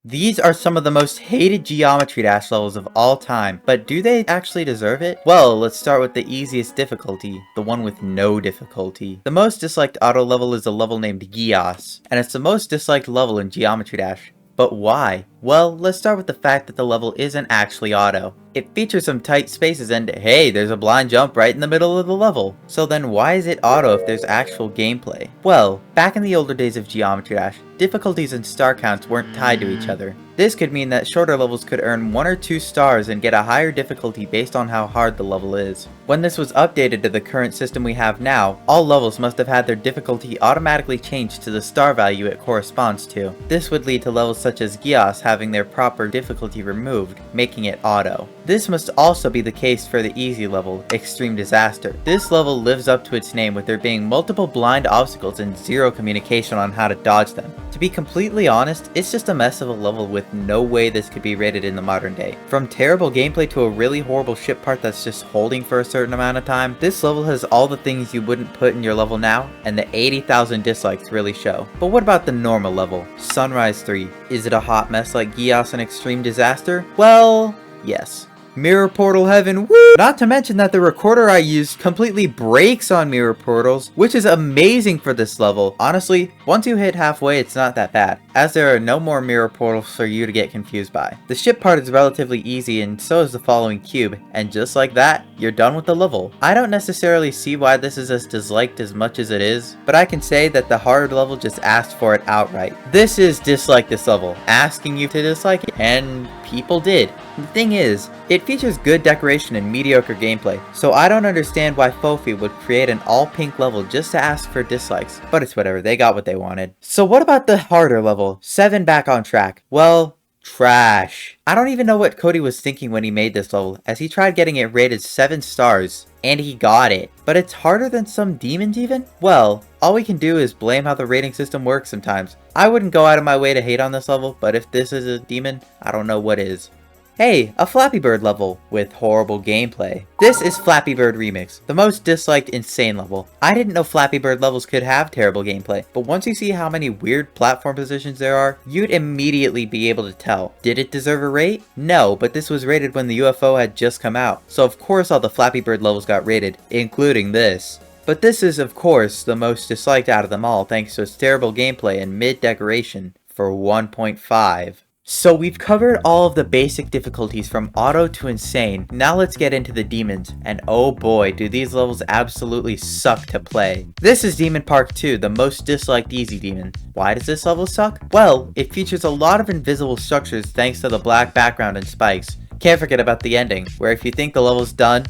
These are some of the most hated Geometry Dash levels of all time, but do they actually deserve it? Well, let's start with the easiest difficulty, the one with no difficulty. The most disliked auto level is a level named Gios, and it's the most disliked level in Geometry Dash. But why? Well, let's start with the fact that the level isn't actually auto. It features some tight spaces and hey, there's a blind jump right in the middle of the level. So then why is it auto if there's actual gameplay? Well, back in the older days of Geometry Dash, difficulties and star counts weren't tied to each other. This could mean that shorter levels could earn 1 or 2 stars and get a higher difficulty based on how hard the level is. When this was updated to the current system we have now, all levels must have had their difficulty automatically changed to the star value it corresponds to. This would lead to levels such as Gios having their proper difficulty removed, making it auto. This must also be the case for the easy level, Extreme Disaster. This level lives up to its name with there being multiple blind obstacles and zero communication on how to dodge them. To be completely honest, it's just a mess of a level with no way this could be rated in the modern day. From terrible gameplay to a really horrible ship part that's just holding for a certain amount of time, this level has all the things you wouldn't put in your level now, and the 80,000 dislikes really show. But what about the normal level, Sunrise 3? Is it a hot mess like Gios and Extreme Disaster? Well, yes. Mirror Portal Heaven, woo! Not to mention that the recorder I used completely breaks on mirror portals, which is amazing for this level. Honestly, once you hit halfway, it's not that bad, as there are no more mirror portals for you to get confused by. The ship part is relatively easy, and so is the following cube, and just like that, you're done with the level. I don't necessarily see why this is as disliked as much as it is, but I can say that the harder level just asked for it outright. This is dislike this level, asking you to dislike it, and people did. The thing is, it features good decoration and mediocre gameplay, so I don't understand why Fofi would create an all-pink level just to ask for dislikes, but it's whatever, they got what they wanted. So what about the harder level, 7 Back on Track? Well, trash. I don't even know what Cody was thinking when he made this level, as he tried getting it rated 7 stars, and he got it. But it's harder than some demons even? Well, all we can do is blame how the rating system works sometimes. I wouldn't go out of my way to hate on this level, but if this is a demon, I don't know what is. Hey, a Flappy Bird level with horrible gameplay. This is Flappy Bird Remix, the most disliked insane level. I didn't know Flappy Bird levels could have terrible gameplay, but once you see how many weird platform positions there are, you'd immediately be able to tell. Did it deserve a rate? No, but this was rated when the UFO had just come out, so of course all the Flappy Bird levels got rated, including this. But this is of course the most disliked out of them all thanks to its terrible gameplay and mid-decoration for 1.5. So we've covered all of the basic difficulties from auto to insane. Now let's get into the demons, and oh boy, do these levels absolutely suck to play. This is Demon Park 2, the most disliked easy demon. Why does this level suck? Well, it features a lot of invisible structures thanks to the black background and spikes. Can't forget about the ending, where if you think the level's done,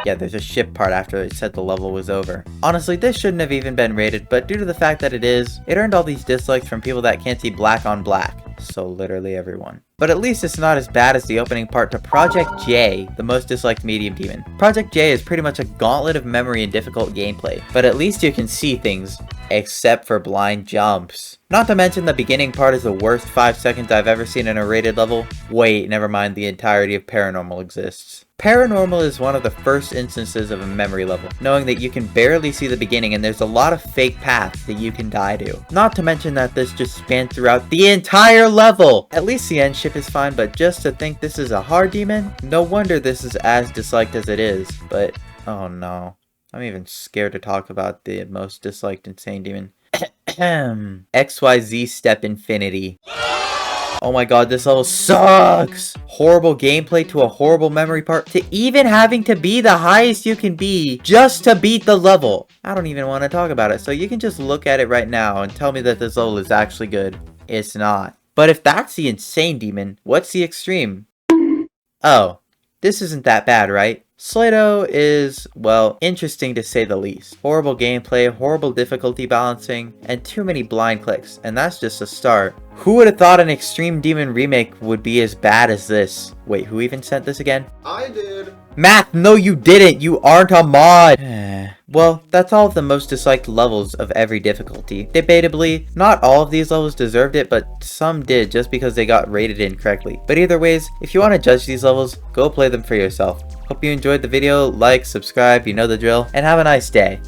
yeah, there's a ship part after it said the level was over. Honestly, this shouldn't have even been rated, but due to the fact that it is, it earned all these dislikes from people that can't see black on black. So literally everyone. But at least it's not as bad as the opening part to Project J, the most disliked medium demon. Project J is pretty much a gauntlet of memory and difficult gameplay, but at least you can see things, except for blind jumps. Not to mention the beginning part is the worst 5 seconds I've ever seen in a rated level. Wait, never mind, the entirety of Paranormal exists. Paranormal is one of the first instances of a memory level, knowing that you can barely see the beginning and there's a lot of fake paths that you can die to. Not to mention that this just spans throughout the entire level! At least the end ship is fine, but just to think this is a hard demon? No wonder this is as disliked as it is, but oh no. I'm even scared to talk about the most disliked insane demon. XYZ Step Infinity. Oh my god, this level sucks! Horrible gameplay to a horrible memory part to even having to be the highest you can be just to beat the level. I don't even want to talk about it, so you can just look at it right now and tell me that this level is actually good. It's not. But if that's the insane demon, what's the extreme? Oh, this isn't that bad, right? Slato is, well, interesting to say the least. Horrible gameplay, horrible difficulty balancing, and too many blind clicks, and that's just a start. Who would have thought an Extreme Demon remake would be as bad as this? Wait, who even sent this again? I did. Math, no you didn't! You aren't a mod! Well, that's all of the most disliked levels of every difficulty. Debatably, not all of these levels deserved it, but some did just because they got rated incorrectly. But either ways, if you want to judge these levels, go play them for yourself. Hope you enjoyed the video, like, subscribe, you know the drill, and have a nice day.